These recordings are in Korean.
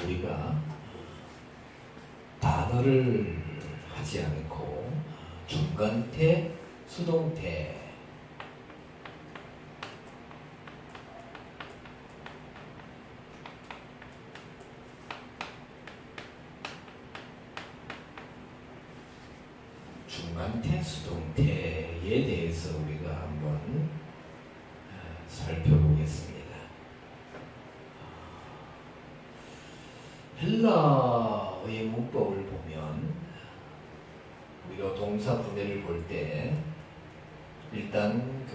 우리가 단어를 하지 않고 중간태, 수동태 중간태, 수동태에 대해서 우리가 한번 살펴보겠습니다. 헬라어의 문법을 보면 우리가 동사 분해를 볼 때 일단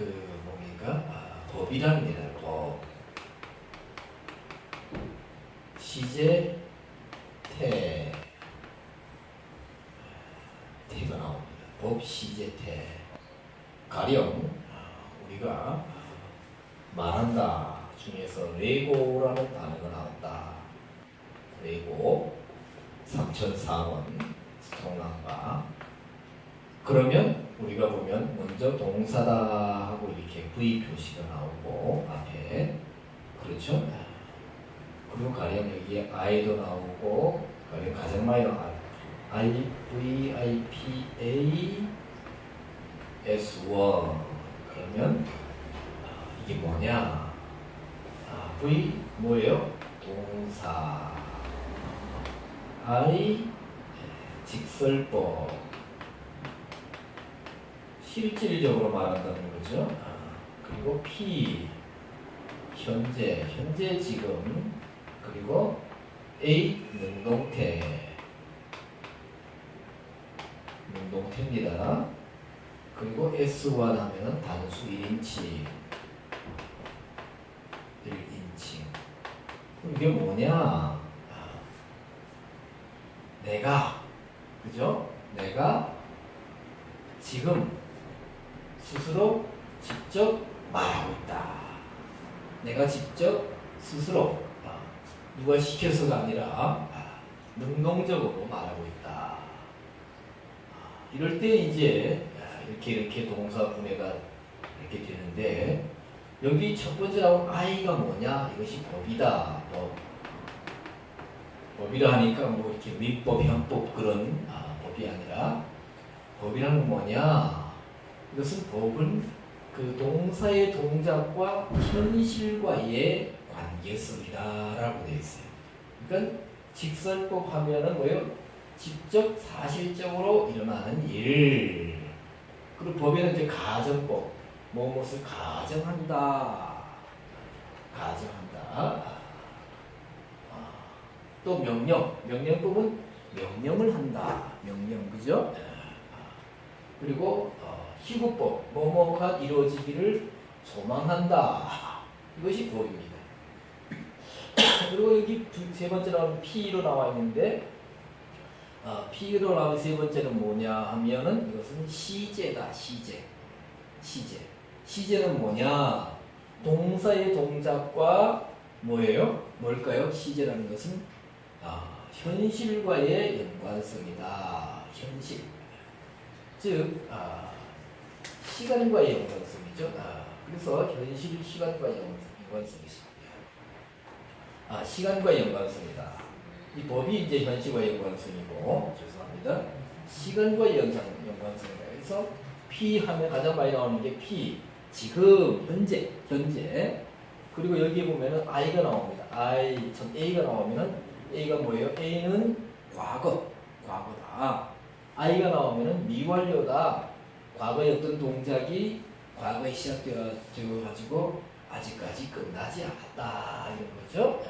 뭡니까? 법이랍니다. 법. 시제, 태. 태가 나옵니다. 법, 시제, 태. 가령 우리가 말한다 중에서 레고라는 단어가 나왔다. 레고 3004번 스토랑바. 그러면 우리가 보면 먼저 동사다 하고 이렇게 V 표시가 나오고 앞에 그렇죠? 그리고 가령 여기에 I도 나오고 가령 가장 많이 나와요. I, V, I, P, A, S1. 그러면 이게 뭐냐? V 뭐예요? 동사. I 직설법. 실질적으로 말한다는 거죠. 그리고 P 현재 지금. 그리고 A 능동태입니다. 그리고 S1 하면은 단수 1인칭. 이게 뭐냐? 내가, 그죠? 내가 지금 스스로 직접 말하고 있다. 내가 직접 스스로 누가 시켜서가 아니라 능동적으로 말하고 있다. 이럴 때 이제 이렇게 동사 분해가 이렇게 되는데 여기 첫 번째 나온 I가 뭐냐? 이것이 법이다. 법이라 하니까 뭐 이렇게 민법, 형법 그런 법이 아니라 법이라는 건 뭐냐? 이것은 법은 그 동사의 동작과 현실과의 관계성이다라고 되어 있어요. 그러니까 직설법 하면은 뭐예요? 직접 사실적으로 일어나는 일. 그리고 법에는 이제 가정법, 무엇을 가정한다. 또 명령법은 명령을 한다. 명령, 그죠? 그리고 희구법, 뭐뭐가 이루어지기를 소망한다. 이것이 법입니다. 그리고 여기 세 번째 나오는 P로 나와 있는데 P로 나온 세 번째는 뭐냐 하면은 이것은 시제다. 시제는 뭐냐? 동사의 동작과 뭐예요? 뭘까요? 시제라는 것은 현실과의 연관성이다. 현실. 즉 시간과의 연관성이죠. 그래서 현실 시간과의 연관성이죠. 시간과의 연관성이다. 이 법이 이제 현실과의 연관성이고, 죄송합니다. 시간과의 연관성이다. 그래서 P 하면 가장 많이 나오는 게 P, 지금, 현재. 그리고 여기에 보면은 I가 나옵니다. A가 나오면은 A가 뭐예요? A는 과거다. I가 나오면은 미완료다. 과거의 어떤 동작이 과거에 시작되어가지고 아직까지 끝나지 않았다. 이런 거죠.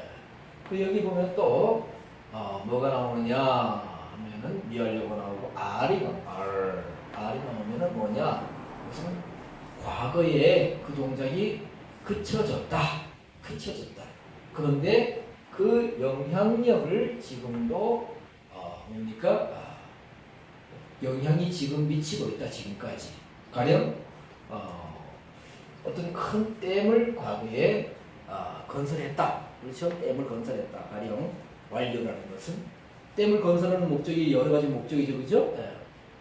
그 여기 보면 또 뭐가 나오느냐 하면은 미완료가 나오고 R이 나오면은 뭐냐? 무슨 과거에 그 동작이 그쳐졌다. 그런데 그 영향력을 지금도 뭡니까? 영향이 지금 미치고 있다. 지금까지. 가령 어떤 큰 댐을 과거에 건설했다. 그렇죠? 댐을 건설했다. 가령 완료라는 것은 댐을 건설하는 목적이 여러 가지 목적이죠. 그죠?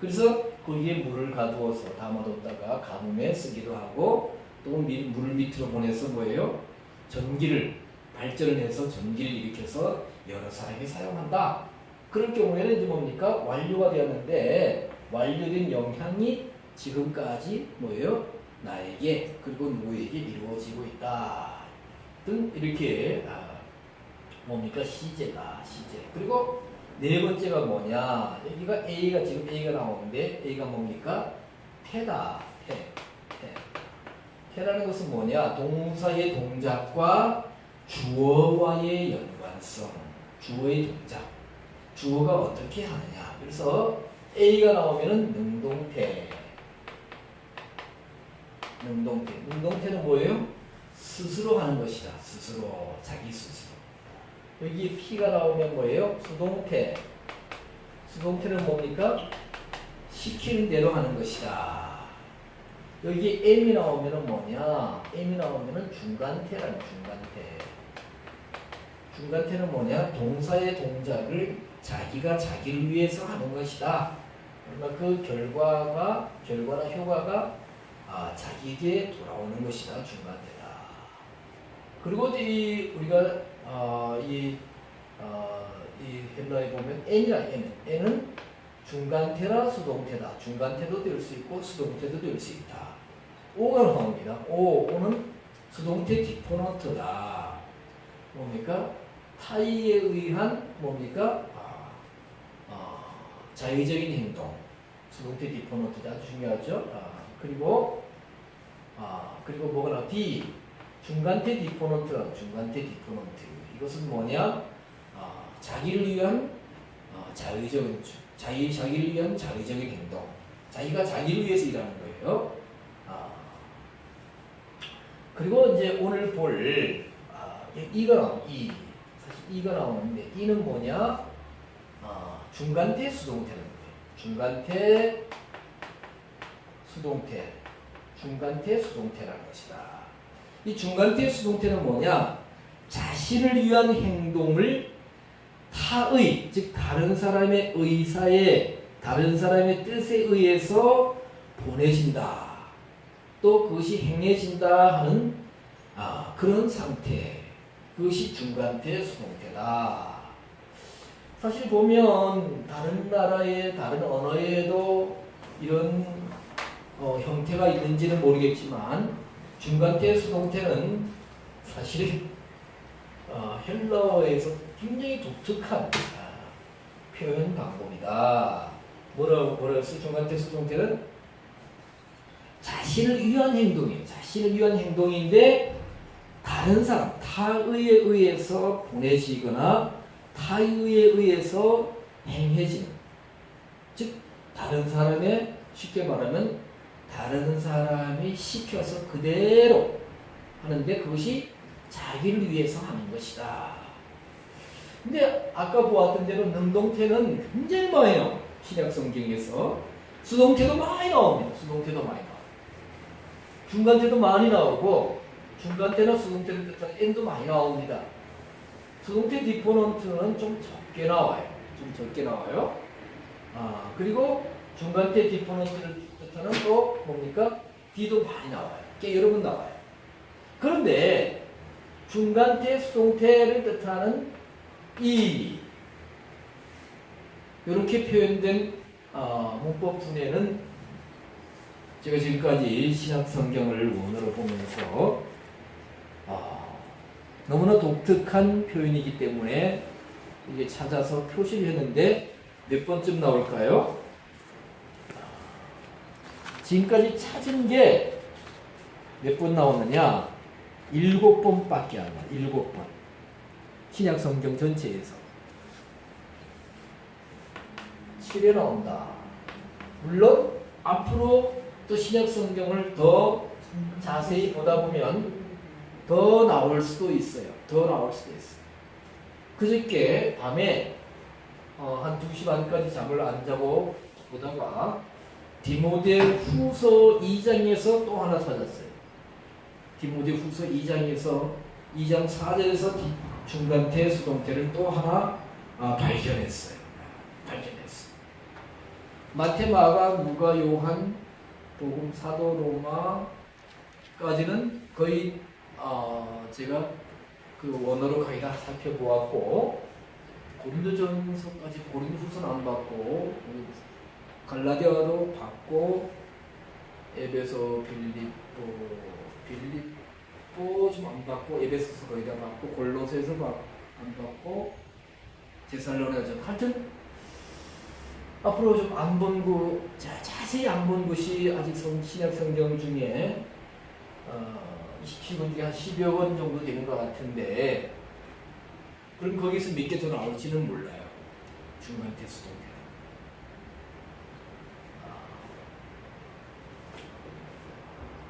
그래서 거기에 물을 가두어서 담아뒀다가 가뭄에 쓰기도 하고 또 물을 밑으로 보내서 뭐예요? 전기를 발전을 해서 전기를 일으켜서 여러 사람이 사용한다. 그럴 경우에는 이제 뭡니까? 완료가 되었는데 완료된 영향이 지금까지 뭐예요? 나에게 그리고 누구에게 이루어지고 있다. 등 이렇게 뭡니까? 시제다. 시제. 그리고 네 번째가 뭐냐? 여기가 A가 지금 A가 나오는데 A가 뭡니까? 태다. 태. 태라는 것은 뭐냐? 동사의 동작과 주어와의 연관성. 주어의 동작. 주어가 어떻게 하느냐. 그래서 A가 나오면은 능동태. 능동태. 능동태는 뭐예요? 스스로 하는 것이다. 스스로. 자기 스스로. 여기 P가 나오면 뭐예요? 수동태. 수동태는 뭡니까? 시키는 대로 하는 것이다. 여기 M이 나오면은 뭐냐? M이 나오면은 중간태라는 중간태. 중간태는 뭐냐? 동사의 동작을 자기가 자기를 위해서 하는 것이다. 그러나 그 결과나 효과가 자기에게 돌아오는 것이다. 중간태다. 그리고 우리가 이 헬라에 보면 N은 중간태라 수동태다. 중간태도 될 수 있고 수동태도 될 수 있다. O가 나옵니다. O는 수동태 디포넌트다. 뭡니까? 타의에 의한 뭡니까? 자의적인 행동. 수동태 디포넌트 아주 중요하죠. 그리고 뭐가 나와? D. 중간태 디포넌트라고. 중간태 디포넌트. 이것은 뭐냐? 자기를 위한 자기를 위한 자의적인 행동. 자기가 자기를 위해서 일하는 거예요. 그리고 이제 오늘 볼 이가 나온 이. 사실 이가 나오는데 이는 뭐냐? 중간태 수동태라는 거예요. 중간태 수동태라는 것이다. 이 중간태 수동태는 뭐냐? 자신을 위한 행동을 타의, 즉 다른 사람의 의사에, 다른 사람의 뜻에 의해서 보내진다. 또 그것이 행해진다 하는 그런 상태. 그것이 중간태 수동태다. 사실 보면 다른 나라의 다른 언어에도 이런 형태가 있는지는 모르겠지만 중간태 수동태는 사실 헬라어에서 굉장히 독특한 표현 방법이다. 뭐라고 했어? 중간태 수동태는 자신을 위한 행동이에요. 자신을 위한 행동인데 다른 사람, 타의에 의해서 보내지거나 타의에 의해서 행해지는, 즉 다른 사람의, 쉽게 말하면 다른 사람이 시켜서 그대로 하는데 그것이 자기를 위해서 하는 것이다. 근데 아까 보았던 대로 능동태는 굉장히 많이 나와요. 신약 성경에서. 수동태도 많이 나옵니다. 수동태도 많이 나와요. 중간태도 많이 나오고 중간태나 수동태를 뜻하는 N도 많이 나옵니다. 수동태 디포넌트는 좀 적게 나와요. 그리고 중간태 디포넌트를 뜻하는 또 뭡니까? D도 많이 나와요. 꽤 여러 번 나와요. 그런데 중간태 수동태를 뜻하는 이렇게 표현된 문법 분해는 제가 지금까지 신약 성경을 원어로 보면서 너무나 독특한 표현이기 때문에 이게 찾아서 표시를 했는데 몇 번쯤 나올까요? 지금까지 찾은 게 몇 번 나오느냐? 7번밖에 안 나와요. 7번. 신약 성경 전체에서 7에 나온다. 물론 앞으로 또 신약 성경을 더 자세히 보다 보면 더 나올 수도 있어요. 그저께 밤에 한 2시 반까지 잠을 안 자고 보다가 디모데 후서 2장에서 또 하나 찾았어요. 디모데 후서 2장에서 2장 4절에서 중간태 수동태를 또 하나 발견했어요. 마태, 마가, 누가, 요한, 복음, 사도, 로마까지는 거의 제가 그 원어로 거의 다 살펴보았고 고린도전서까지 고린도후서는 안 받고 갈라디아도 받고 에베소 빌립보 좀 안 받고 에베소서 거의 다 받고 골로새서 안 받고 데살로니가전 하여튼 앞으로 좀 안 본 자세히 안 본 것이 아직 신약 성경 중에 27권 중에 한 10여 권 정도 되는 것 같은데 그럼 거기서 몇 개 더 나올지는 몰라요. 중간 테스트 동태.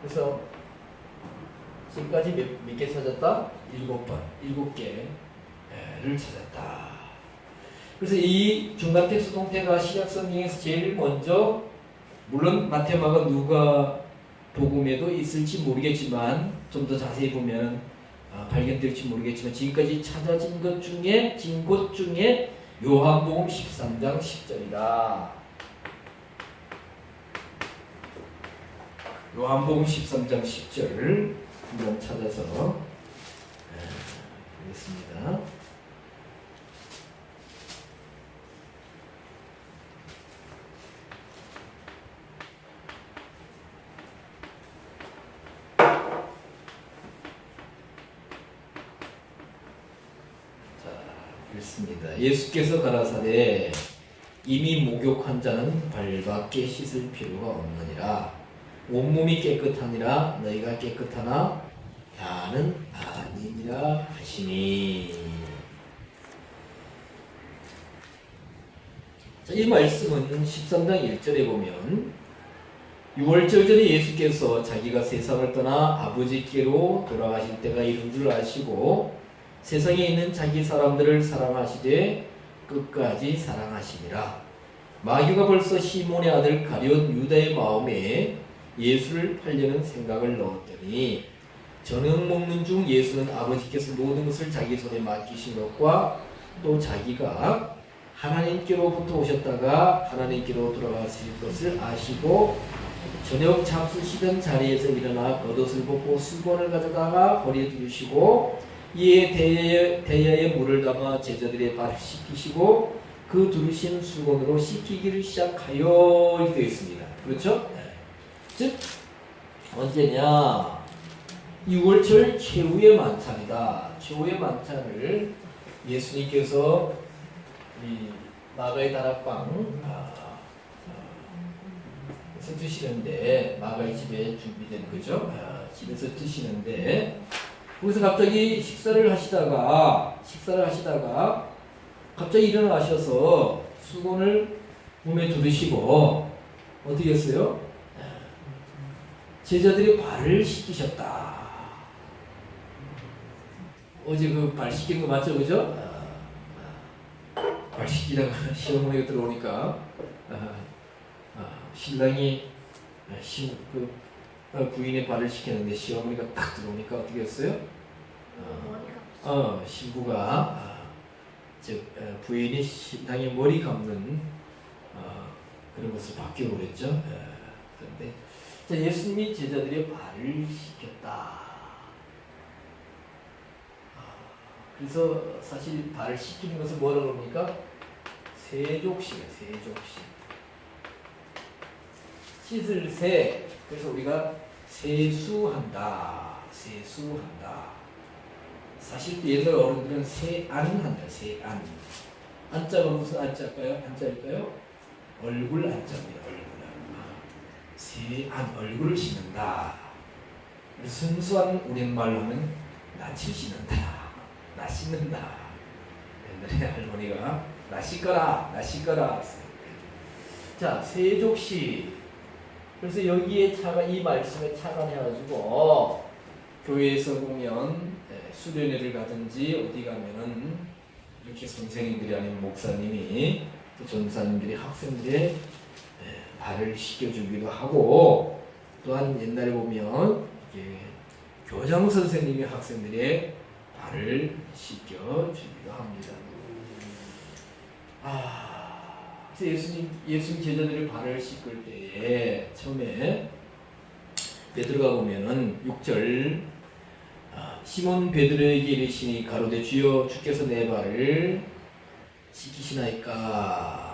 그래서 지금까지 몇 개 찾았다? 7개를 찾았다. 그래서 이 중간 테스트 동태가 신약 성경에서 제일 먼저 물론 마태, 마가, 누가 복음에도 있을지 모르겠지만 좀 더 자세히 보면 발견될지 모르겠지만 지금까지 찾아진 것 중에 요한복음 13장 10절이다. 요한복음 13장 10절 한번 찾아서 보겠습니다. 읽습니다. 예수께서 가라사대 이미 목욕한 자는 발밖에 씻을 필요가 없느니라. 온몸이 깨끗하니라. 너희가 깨끗하나 다는 아니니라 하시니. 자, 이 말씀은 13장 1절에 보면 6월절 전에 예수께서 자기가 세상을 떠나 아버지께로 돌아가실 때가 이른 줄 아시고 세상에 있는 자기 사람들을 사랑하시되 끝까지 사랑하시니라. 마귀가 벌써 시몬의 아들 가룟 유다의 마음에 예수를 팔려는 생각을 넣었더니 저녁 먹는 중 예수는 아버지께서 모든 것을 자기 손에 맡기신 것과 또 자기가 하나님께로부터 오셨다가 하나님께로 돌아가실 것을 아시고 저녁 잡수시던 자리에서 일어나 겉옷을 벗고 수건을 가져다가 허리에 두르시고 이에 대야에 물을 담아 제자들의 발을 씻기시고 그 두르신 수건으로 씻기기를 시작하여 이렇게 되어 있습니다. 그렇죠? 즉 언제냐? 6월절 최후의 만찬이다. 최후의 만찬을 예수님께서 이 마가의 다락방 에서 드시는데 마가의 집에 준비된 거죠. 집에서 드시는데 거기서 갑자기 식사를 하시다가 갑자기 일어나셔서 수건을 몸에 두르시고 어떻게 했어요? 제자들이 발을 씻기셨다. 어제 그 발 씻긴 거 맞죠? 그죠? 발 씻기다가 시어머니가 들어오니까 신랑이 부인의 발을 씻겼는데 시어머니가 딱 들어오니까 어떻게 했어요? 신부가 즉 부인이 신랑의 머리 감는 그런 것을 바뀌어버렸죠. 그런데 예수님이 제자들의 발을 씻겼다. 그래서 사실 발을 씻기는 것을 뭐라고 합니까? 세족식이에요. 세족식. 씻을 세. 그래서 우리가 세수한다. 세수한다. 사실 옛날 어른들은 세안한다. 세안. 안자가 무슨 안자일까요? 안자일까요? 얼굴 안자입니다. 얼굴. 세안. 얼굴을 씻는다. 순수한 우리말로 하면 낯을 씻는다. 나 씻는다. 옛날에 할머니가 나 씻거라. 나 씻거라. 자, 세족식. 그래서 여기에 이 말씀에 착안해가지고 교회에서 보면 수련회를 가든지 어디 가면은 이렇게 선생님들이 아니면 목사님이 또 전사님들이 학생들의 발을 씻겨주기도 하고 또한 옛날에 보면 교장 선생님이 학생들의 발을 씻겨주기도 합니다. 그래서 예수님 제자들의 발을 씻을 때에 처음에 베드로가 보면은 6절 시몬 베드로에게 이르시니 가로되 주여 주께서 내 발을 씻기시나이까.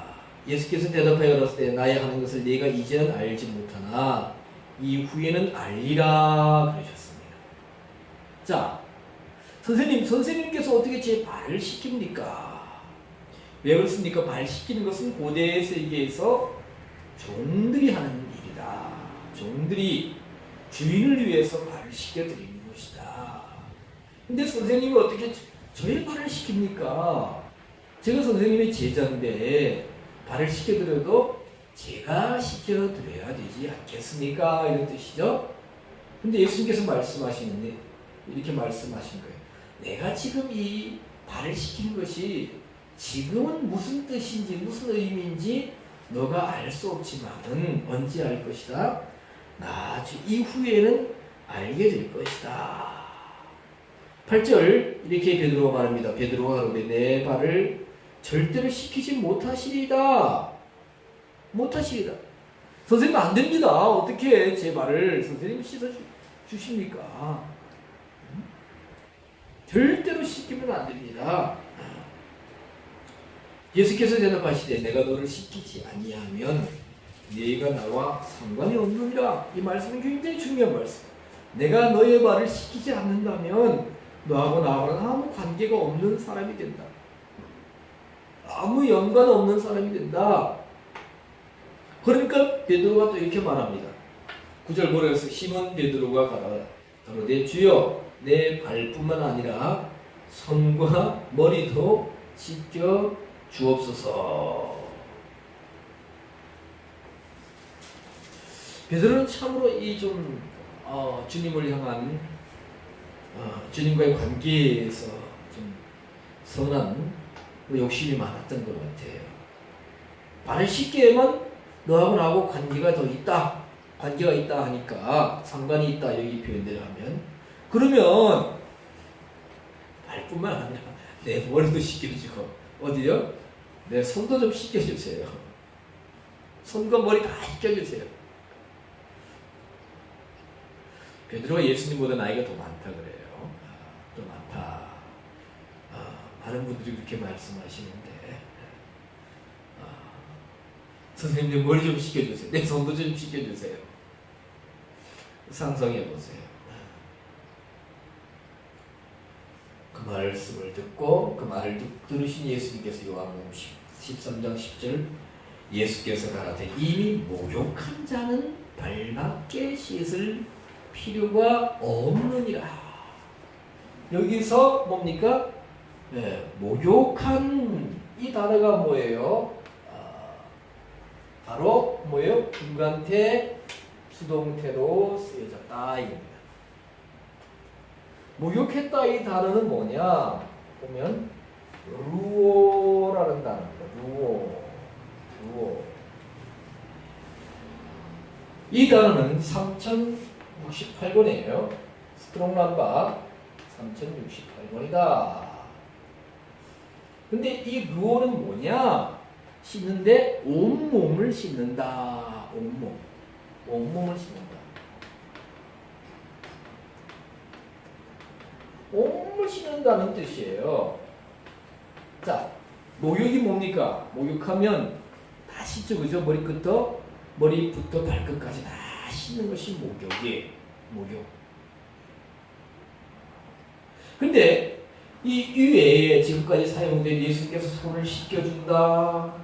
예수께서 대답하여 가라사대 나의 하는 것을 네가 이제는 알지 못하나 이후에는 알리라 그러셨습니다. 자, 선생님께서 어떻게 제 발을 씻깁니까? 왜 그렇습니까? 발 씻기는 것은 고대 세계에서 종들이 하는 일이다. 종들이 주인을 위해서 발을 씻겨드리는 것이다. 근데 선생님이 어떻게 저의 발을 씻깁니까? 제가 선생님의 제자인데 발을 씻겨드려도 제가 씻겨드려야 되지 않겠습니까? 이런 뜻이죠. 근데 예수님께서 말씀하시는데 이렇게 말씀하신 거예요. 내가 지금 이 발을 씻기는 것이 지금은 무슨 뜻인지 무슨 의미인지 너가 알 수 없지만은 언제 알 것이다? 나중 이후에는 알게 될 것이다. 8절 이렇게 베드로가 말합니다. 베드로가 가로되 내 발을 절대로 씻기지 못하시리다. 못하시리다. 선생님 안 됩니다. 어떻게 제 발을 선생님 씻어 주십니까? 절대로 씻기면 안 됩니다. 예수께서 대답하시되 내가 너를 씻기지 아니하면 네가 나와 상관이 없느니라. 이 말씀은 굉장히 중요한 말씀. 내가 너의 발을 씻기지 않는다면 너하고 나하고는 아무 관계가 없는 사람이 된다. 아무 연관 없는 사람이 된다. 그러니까 베드로가 또 이렇게 말합니다. 9절 뭐라 했어요? 시몬 베드로가 가로되 주여 내 발뿐만 아니라 손과 머리도 씻겨 주옵소서. 베드로는 참으로 이 좀 주님을 향한 주님과의 관계에서 좀 선한 욕심이 많았던 것 같아요. 발을 씻기에만 너하고 나하고 관계가 더 있다. 관계가 있다 하니까 상관이 있다 여기 표현대로 하면 그러면 발뿐만 아니라 내 머리도 씻겨주고 어디요? 내 손도 좀 씻겨주세요. 손과 머리 다 씻겨주세요. 베드로가 예수님보다 나이가 더 많다 그래요. 더 많다. 많은 분들이 그렇게 말씀하시는데 선생님 내 머리 좀 씻겨주세요. 내 손도 좀 씻겨주세요. 상상해보세요. 그 말씀을 듣고 그 말을 들으신 예수님께서 요한복음 13장 10절 예수께서 가라되 이미 목욕한 자는 발밖에 씻을 필요가 없느니라. 여기서 뭡니까? 목욕한 이 단어가 뭐예요? 바로 뭐예요? 분간태 수동태로 쓰여졌다 이겁니다. 목욕했다 이 단어는 뭐냐? 보면 루오라는 단어입니다. 루오. 이 단어는 3068번이에요. 스트롱남바 3068번이다. 근데 이 루오는 뭐냐? 씻는데 온몸을 씻는다. 온몸을 씻는다. 온몸을 씻는다는 뜻이에요. 자, 목욕이 뭡니까? 목욕하면 다 씻죠, 그죠? 머리부터 발끝까지 다 씻는 것이 목욕이에요. 목욕. 근데 이 이외에 지금까지 사용된 예수님께서 손을 씻겨준다.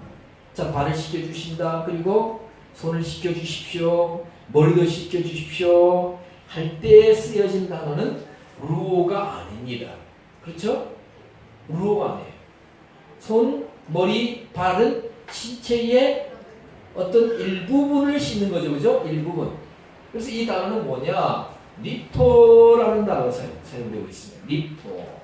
자, 발을 씻겨주신다. 그리고 손을 씻겨주십시오. 머리도 씻겨주십시오. 할 때 쓰여진 단어는 루오가 아닙니다. 그렇죠? 루오가 아니에요. 손, 머리, 발은 신체의 어떤 일부분을 씻는 거죠. 그죠? 일부분. 그래서 이 단어는 뭐냐? 리토라는 단어가 사용되고 있습니다. 리토.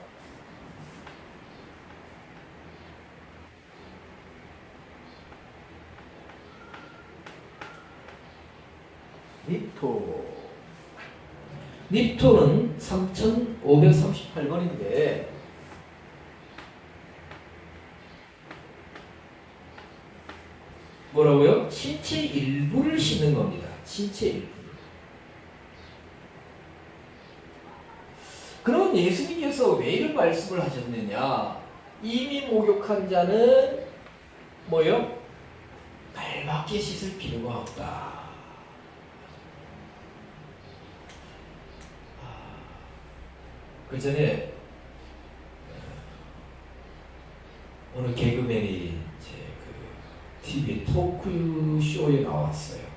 립토는 3538번인데 뭐라고요? 신체 일부를 씻는 겁니다. 신체 일부. 그러면 그럼 예수님께서 왜 이런 말씀을 하셨느냐? 이미 목욕한 자는 뭐요? 발밖에 씻을 필요가 없다. 그 전에 어느 개그맨이 이제 그 TV 토크쇼에 나왔어요.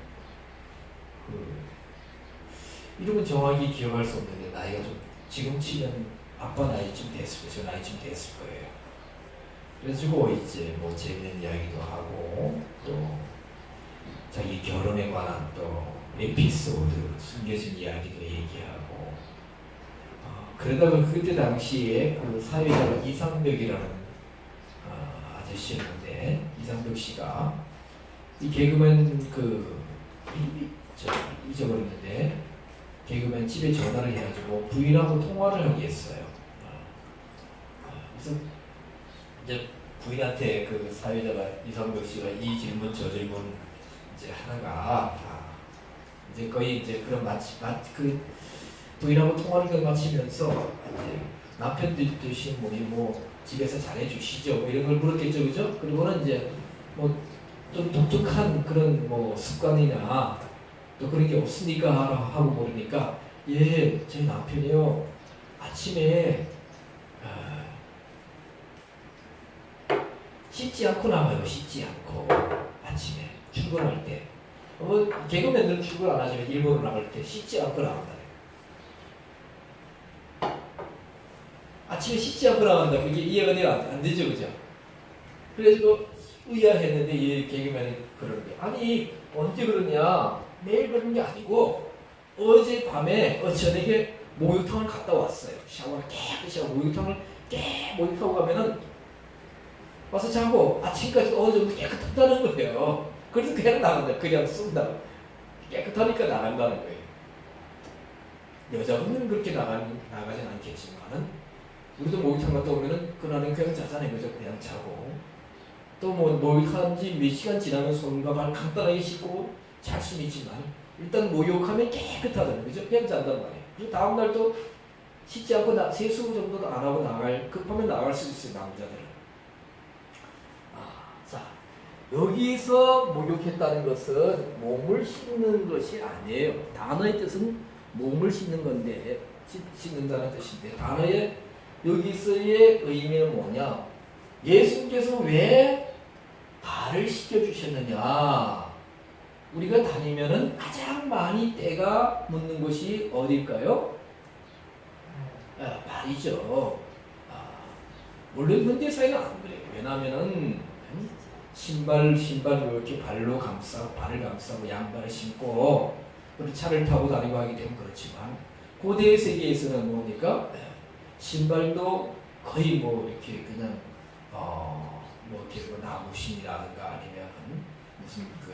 이름은 정확히 기억할 수 없는데 나이가 좀 지금 치면 아빠 나이쯤 됐을 거예요. 저 나이쯤 됐을 거예요. 그래가지고 이제 뭐 재밌는 이야기도 하고 또 자기 결혼에 관한 또 에피소드 숨겨진 이야기도 얘기하고 그러다가 그때 당시에 그 사회자가 이상벽이라는 아저씨였는데 이상벽 씨가 이 개그맨 잊어버렸는데 개그맨 집에 전화를 해가지고 부인하고 통화를 하게 했어요. 그래서 이제 부인한테 그 사회자가 이상벽 씨가 이 질문 저 질문 이제 하다가 이제 거의 이제 그런 그 부인하고 통화를 마치면서 이제 남편 뜻이 뭐 집에서 잘해주시죠 뭐 이런 걸 물었겠죠, 그죠? 그리고는 이제 뭐 좀 독특한 그런 뭐 습관이나 또 그런 게 없으니까 하고 모르니까 예, 제 남편이요 아침에 씻지 않고 나가요. 씻지 않고 아침에 출근할 때 개그맨들은 출근 안 하지만 일본으로 나갈 때 씻지 않고 나간다. 아침에 씻지 않고 나간다. 이게 이해가 안 되죠, 그죠? 그래가지고 의아했는데 이 개그맨이 그러는 게 아니 언제 그러냐? 매일 그러는 게 아니고 어젯밤에 저녁에 목욕탕을 갔다 왔어요. 샤워를 깨끗이 하고 목욕탕을 목욕하고 가면은 와서 자고 아침까지 어느 정도 깨끗하다는 거예요. 그래서 그냥 나간다. 그냥 쏜다. 깨끗하니까 나간다는 거예요. 여자분은 그렇게 나가진 않겠지만은 우리도 목욕탕 갔다 오면은 그날은 그냥 자잖아요. 그죠? 그냥 자고 또 뭐 목욕한 지 몇 시간 지나면 손과 발 간단하게 씻고 잘 수는 있지만 일단 목욕하면 깨끗하다는 거죠. 그냥 잔단 말이에요. 그리고 다음날 또 씻지 않고 세수 정도도 안 하고 급하면 나갈 수 있어요. 남자들은. 자, 여기서 목욕했다는 것은 몸을 씻는 것이 아니에요. 단어의 뜻은 몸을 씻는 건데 씻는다는 뜻인데 단어의 여기서의 의미는 뭐냐? 예수님께서 왜 발을 씻겨주셨느냐? 우리가 다니면은 가장 많이 때가 묻는 곳이 어딜까요? 발이죠. 물론 현대사회는 안 그래요. 왜냐하면은 신발을 이렇게 발로 발을 감싸고 양발을 신고 그리고 차를 타고 다니고 하기 때문에 그렇지만 고대 세계에서는 뭡니까? 신발도 거의 뭐 이렇게 그냥 뭐 이렇게 나무신이라든가 아니면 무슨 그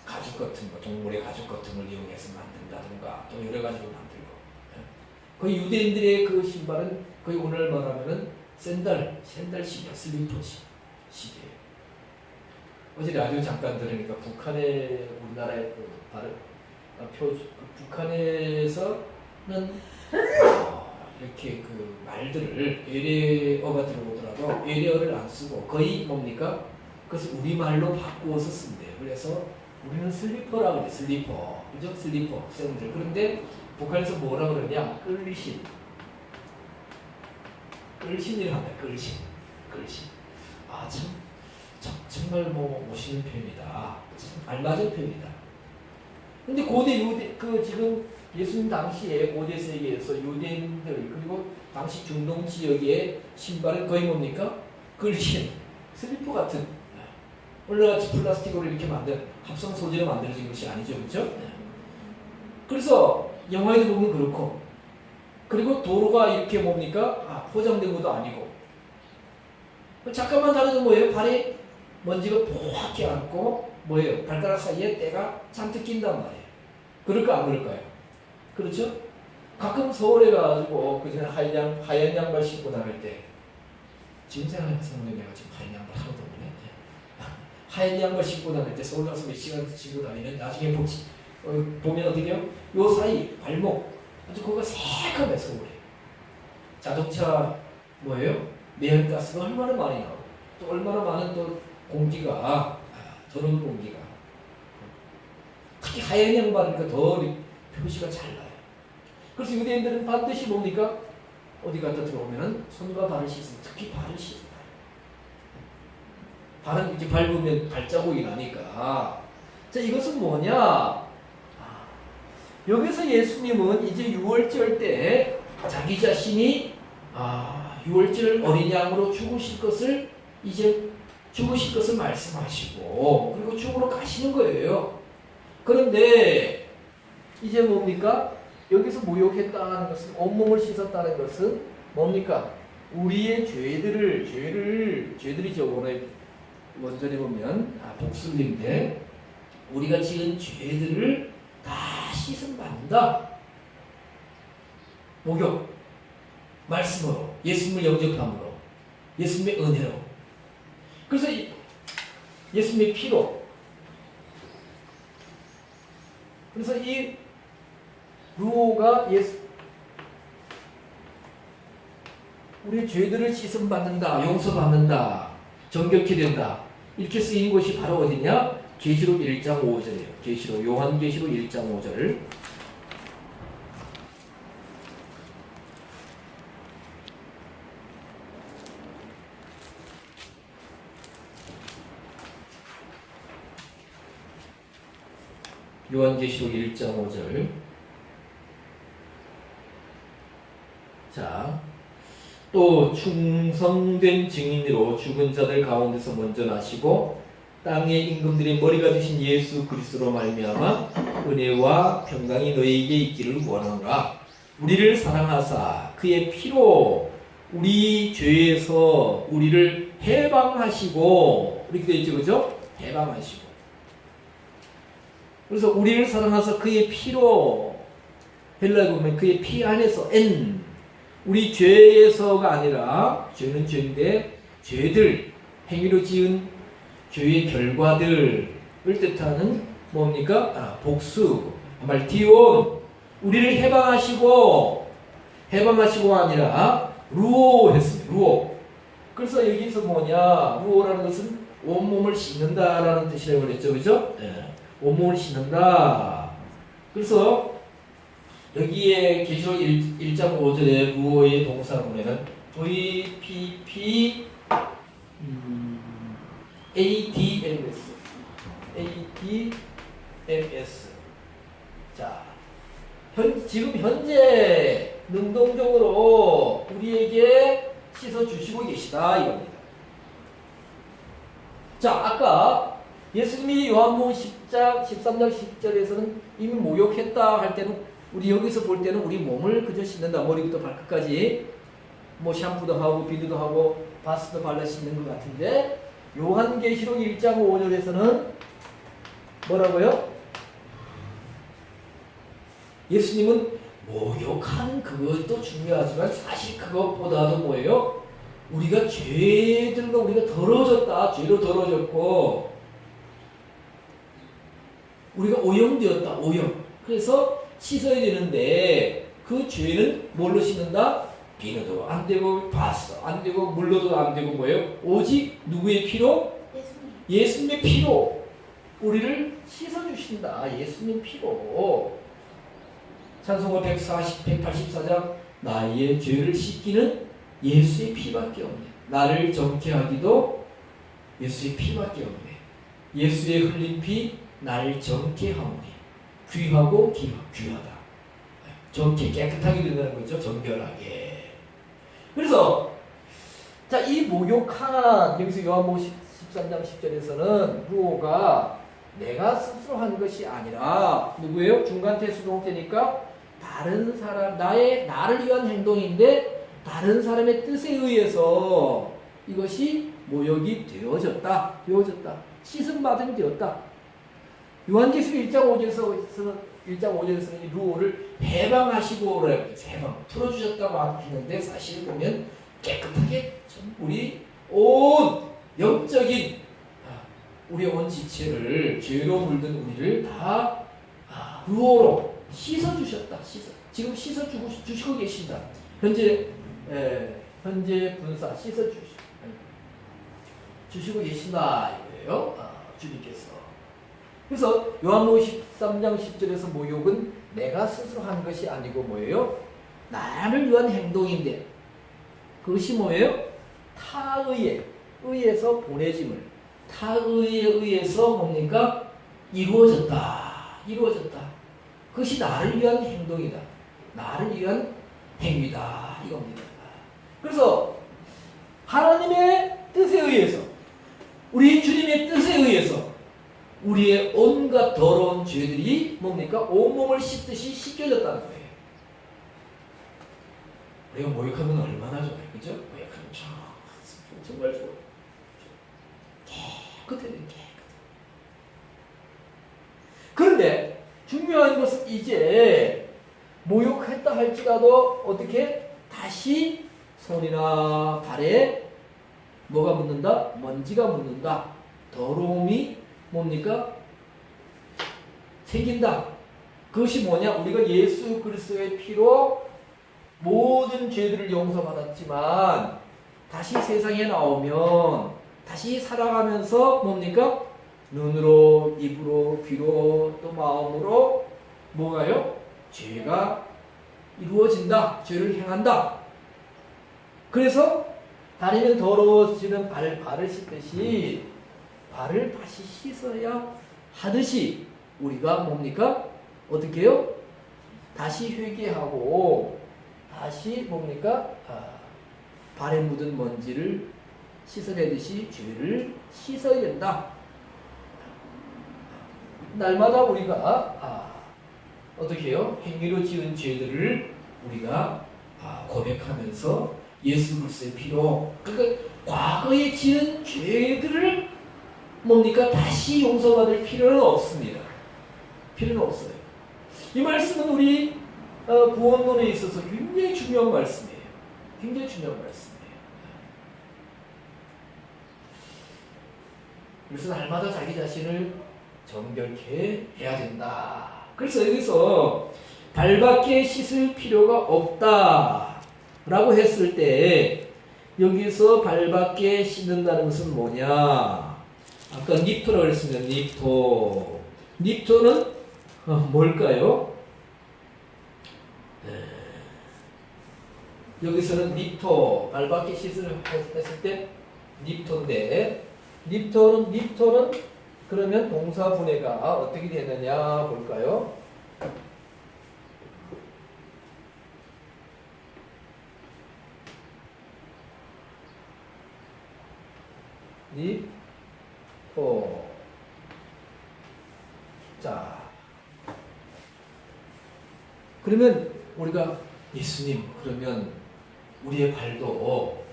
가죽 같은 거 동물의 가죽 같은 걸 이용해서 만든다든가 또 여러 가지로 만들고 거의 유대인들의 그 신발은 거의 오늘 말하면은 샌들식이야. 슬리퍼식이에요. 어제 라디오 잠깐 들으니까 우리나라의 그 북한에서는 이렇게 그 말들을 외래어가 들어오더라도 외래어를 안 쓰고 거의 뭡니까? 그것을 우리말로 바꾸어서 쓴대요. 그래서 우리는 슬리퍼라고 그래. 슬리퍼. 그죠? 슬리퍼. 샌들. 그런데 북한에서 뭐라 그러냐? 끌신이라고 합니다. 끌신. 정말 멋있는 표현이다. 알맞은 표현이다. 근데 고대 지금 예수님 당시에 고대 세계에서 유대인들 그리고 당시 중동 지역의 신발은 거의 뭡니까? 끌신, 슬리퍼 같은 오늘같이 플라스틱으로 이렇게 합성 소재로 만들어진 것이 아니죠, 그렇죠? 그래서 영화에도 보면 그렇고 그리고 도로가 이렇게 뭡니까? 포장된 것도 아니고 잠깐만 다녀도 뭐예요? 발에 먼지가 포악히 앉고 뭐예요? 발가락 사이에 때가 잔뜩 낀단 말이에요. 그럴까 안 그럴까요? 그렇죠? 가끔 서울에 가가지고 그전에 하얀 양말 신고 다닐 때 지금 생각해보면 내가 지금 하얀 양말 하나도 없네. 하얀 양말 신고 다닐 때 서울 가서 몇 시간 신고 다니면 나중에 보면 어떻게 해요? 요 사이 발목 아주 그거 새까매 서울에. 자동차 뭐예요? 매연가스가 얼마나 많이 나오고 또 얼마나 많은 또 공기가 더러운 공기가 특히 하얀 양반이니까 더 표시가 잘 나요. 그래서 유대인들은 반드시 뭡니까? 어디 갔다 들어오면은 손과 발을 씻습니다. 특히 발을 씻습니다. 발은 이렇게 밟으면 발자국이 나니까. 자, 이것은 뭐냐? 여기서 예수님은 이제 유월절 때 자기 자신이 유월절 어린 양으로 죽으실 것을 말씀하시고 그리고 죽으러 가시는 거예요. 그런데 이제 뭡니까? 여기서 모욕했다는 것은 온몸을 씻었다는 것은 뭡니까? 우리의 죄들이죠. 오늘 원전에 보면 복습인데 우리가 지은 죄들을 다 씻음 받는다. 목욕, 말씀으로, 예수님을 영접함으로, 예수님의 은혜로. 그래서 예수님의 피로. 그래서 이 루오가 우리의 죄들을 씻음 받는다, 용서받는다, 정결케 된다. 이렇게 쓰인 곳이 바로 어디냐? 계시록 1장 5절이에요. 요한계시록 1장 5절. 요한계시록 1장 5절. 자, 또 충성된 증인으로 죽은 자들 가운데서 먼저 나시고 땅의 임금들의 머리가 되신 예수 그리스도로 말미암아 은혜와 평강이 너희에게 있기를 원하노라. 우리를 사랑하사 그의 피로 우리 죄에서 우리를 해방하시고, 이렇게 되어 있죠, 그죠? 해방하시고. 그래서 우리를 사랑하사 그의 피로, 헬라에 보면 그의 피 안에서 우리 죄에서가 아니라, 죄는 죄인데 죄들, 행위로 지은 죄의 결과들을 뜻하는 뭡니까? 복수, 말티온. 우리를 해방하시고 아니라 루오 했습니다. 루오. 그래서 여기서 뭐냐? 루오라는 것은 온몸을 씻는다라는 뜻이라고 그랬죠, 그죠? 네. 온몸을 씻는다. 그래서 여기에 계시록 1장 5절에 루오의 동사 보면은 VPP ADMS. 자, 지금 현재 능동적으로 우리에게 씻어주시고 계시다 이겁니다. 자, 아까 예수님이 요한복음 10장 13장 10절에서는 이미 모욕했다 할 때는 우리 여기서 볼 때는 우리 몸을 그저 씻는다. 머리부터 발끝까지 뭐 샴푸도 하고 비누도 하고 바스도 발라 씻는 것 같은데, 요한계시록 1장 5절에서는 뭐라고요? 예수님은 모욕하는 그것도 중요하지만 사실 그것보다도 뭐예요? 우리가 죄들과 우리가 더러워졌다. 죄로 더러워졌고 우리가 오염되었다. 오염. 그래서 씻어야 되는데 그 죄는 뭘로 씻는다? 비누도 안 되고 바스 안 되고 물로도 안 되고 뭐예요? 오직 누구의 피로? 예수님의 피로 우리를 씻어주신다. 예수님 피로. 찬송가 184장 나의 죄를 씻기는 예수의 피밖에 없네. 나를 정케 하기도 예수의 피밖에 없네. 예수의 흘린 피 나를 정케 하오니 귀하고 귀하다. 정케, 깨끗하게 된다는 거죠. 정결하게. 그래서 자, 이 모욕한 여기서 요한복음 13장 10절에서는 루오가 내가 스스로 한 것이 아니라 누구예요? 중간태수동태니까 다른 사람, 나를 위한 행동인데 다른 사람의 뜻에 의해서 이것이 모욕이 되어졌다. 씻음 받음이 되었다. 요한계시록 1장 5절에서는 이 루오를 해방하시고 해방, 풀어주셨다고 했는데 사실 보면 깨끗하게 우리 온 영적인 우리의 온 지체를 죄로 물든 우리를 다 루오로 씻어주셨다. 지금 씻어주시고 계신다. 현재 현재 분사 주시고 계신다 이거예요. 주님께서. 그래서 요한복음 13장 10절에서 모욕은 내가 스스로 한 것이 아니고 뭐예요? 나를 위한 행동인데 그것이 뭐예요? 의에서 보내짐을 타의에 의해서 뭡니까? 이루어졌다. 그것이 나를 위한 행동이다. 나를 위한 행위다. 이겁니다. 그래서 하나님의 뜻에 의해서 우리 주님의 뜻에 의해서 우리의 온갖 더러운 죄들이 뭡니까? 온몸을 씻듯이 씻겨졌다는 거예요. 우리가 모욕하면 얼마나 좋아요. 그죠? 모욕하면 정말 좋아요. 깨끗해요. 그런데 중요한 것은 이제 모욕했다 할지라도 어떻게 다시 손이나 발에 뭐가 묻는다? 먼지가 묻는다. 더러움이 뭡니까? 생긴다. 그것이 뭐냐? 우리가 예수 그리스도의 피로 모든 죄들을 용서받았지만 다시 세상에 나오면 다시 살아가면서 뭡니까? 눈으로, 입으로, 귀로, 또 마음으로 뭐가요? 죄가 이루어진다. 죄를 행한다. 그래서 다리는 더러워지는 발을 씻듯이 발을 다시 씻어야 하듯이 우리가 뭡니까? 어떻게 해요? 다시 회개하고 다시 뭡니까? 발에 묻은 먼지를 씻어내듯이 죄를 씻어야 된다. 날마다 우리가 어떻게 해요? 행위로 지은 죄들을 우리가 고백하면서 예수 그리스도의 피로 그러니까 과거에 지은 죄들을 뭡니까? 다시 용서받을 필요는 없습니다. 필요는 없어요. 이 말씀은 우리 구원론에 있어서 굉장히 중요한 말씀이에요. 굉장히 중요한 말씀이에요. 그래서 날마다 자기 자신을 정결케 해야 된다. 그래서 여기서 발밖에 씻을 필요가 없다 라고 했을 때 여기서 발밖에 씻는다는 것은 뭐냐? 아까 닙토라고 그랬습니다. 닙토. 닙토는 뭘까요? 여기서는 닙토, 발밖에 씻을 했을 때 닙토인데 닙토는 그러면 동사 분해가 어떻게 되느냐 볼까요? 닙토. 자, 그러면 우리가 예수님 그러면 우리의 발도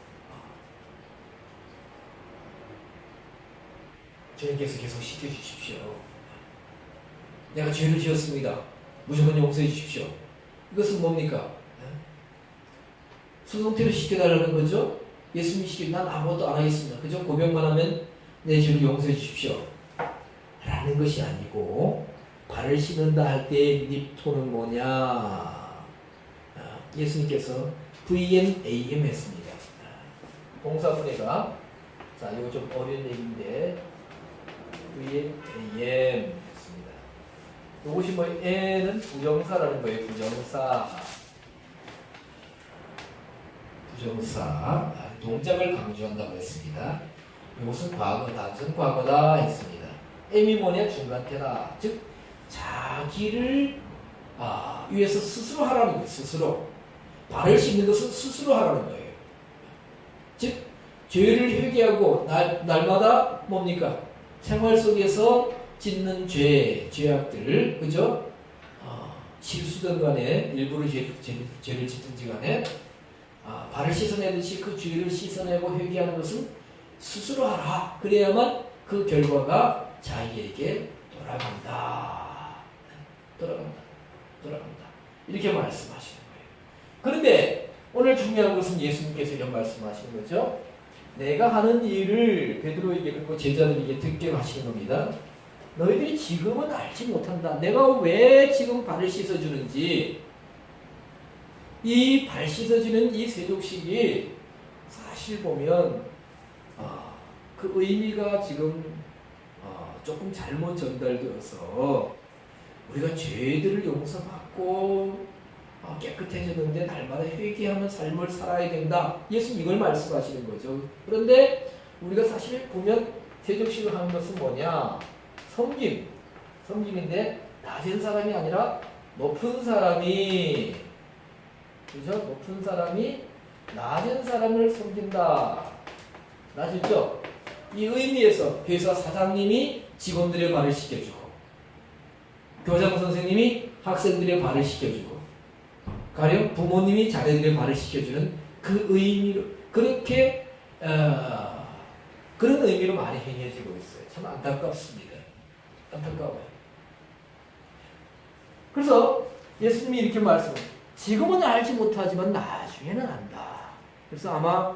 주님께서 계속 씻겨주십시오. 내가 죄를 지었습니다. 무조건 용서해 주십시오. 이것은 뭡니까? 수동태로 씻겨달라는 거죠. 예수님이 씻겨 난 아무것도 안 하겠습니다. 그죠? 고백만 하면 내 죄를 용서해 주십시오. 라는 것이 아니고 발을 씻는다 할 때 닙토는 뭐냐? 예수님께서 VNAM 했습니다. 동사분해가 자 이거 좀 어려운 얘기인데 VNAM 했습니다. 이것이 뭐 N은 부정사라는 거예요. 부정사 동작을 강조한다고 했습니다. 이것은 과거 단순 과거다 했습니다. M이 뭐냐? 중간태다. 즉 자기를 위해서 스스로 하라는 거예요. 스스로. 발을 씻는 것은 스스로 하라는 거예요. 즉 죄를 회개하고 날마다 뭡니까? 생활 속에서 짓는 죄악들, 그죠? 실수든 간에 일부러 죄를 짓든지 간에 발을 씻어내듯이 그 죄를 씻어내고 회개하는 것은 스스로 하라. 그래야만 그 결과가 자기에게 돌아간다. 이렇게 말씀하시는 거예요. 그런데 오늘 중요한 것은 예수님께서 이런 말씀하시는 거죠. 내가 하는 일을 베드로에게 그리고 제자들에게 듣게 하시는 겁니다. 너희들이 지금은 알지 못한다. 내가 왜 지금 발을 씻어주는지 이 발 씻어지는 이 세족식이 사실 보면 그 의미가 지금 조금 잘못 전달되어서 우리가 죄들을 용서받고 깨끗해졌는데 날마다 회개하는 삶을 살아야 된다. 예수님 이걸 말씀하시는 거죠. 그런데 우리가 사실 보면 세족식을 하는 것은 뭐냐? 섬김인데 낮은 사람이 아니라 높은 사람이, 그죠? 높은 사람이 낮은 사람을 섬긴다. 낮죠? 이 의미에서 회사 사장님이 직원들의 발을 씻겨주고, 교장 선생님이 학생들의 발을 씻겨주고, 가령 부모님이 자녀들의 발을 씻겨주는 그 의미로, 그렇게 그런 의미로 많이 행해지고 있어요. 참 안타깝습니다. 안타까워요. 그래서 예수님이 이렇게 말씀해요. 지금은 알지 못하지만 나중에는 안다. 그래서 아마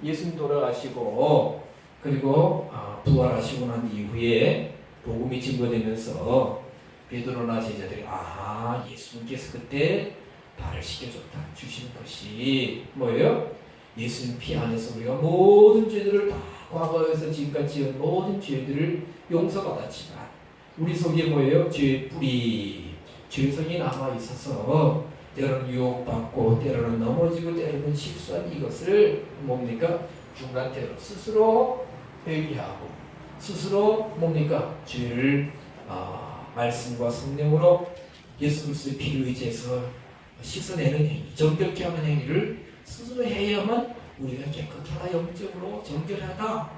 예수님 돌아가시고 그리고 부활하시고 난 이후에 복음이 증거되면서 베드로나 제자들이 예수님께서 그때 발을 씻겨줬다 주신 것이 뭐예요? 예수님 피 안에서 우리가 모든 죄들을 다 과거에서 지금까지 지은 모든 죄들을 용서받았지만 우리 속에 뭐예요? 죄의 뿌리, 죄성이 남아있어서 때로는 유혹받고 때로는 넘어지고 때로는 실수한 이것을 뭡니까? 중간태로 스스로 회개하고 스스로 뭡니까? 죄를 말씀과 성령으로 예수 그리스도의 피를 의지해서 씻어내는 행위, 정결케 하는 행위를 스스로 해야만 우리가 깨끗하다, 영적으로 정결하다,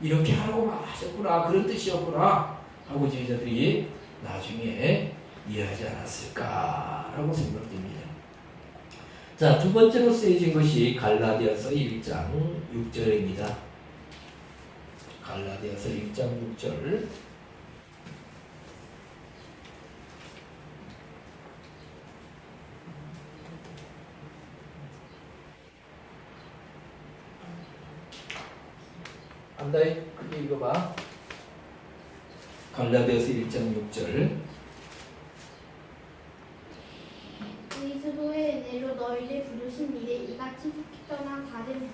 이렇게 하라고 하셨구나, 그런 뜻이었구나 하고 제자들이 나중에 이해하지 않았을까라고 생각됩니다. 자, 두 번째로 쓰여진 것이 갈라디아서 1장 6절입니다. 갈라디아서 1장 6절. 안다이 크게 읽어봐. 갈라디아서 1장 6절. 그리스도의 은혜로 너희를 부르신 일에 이같이 속히 떠난 다른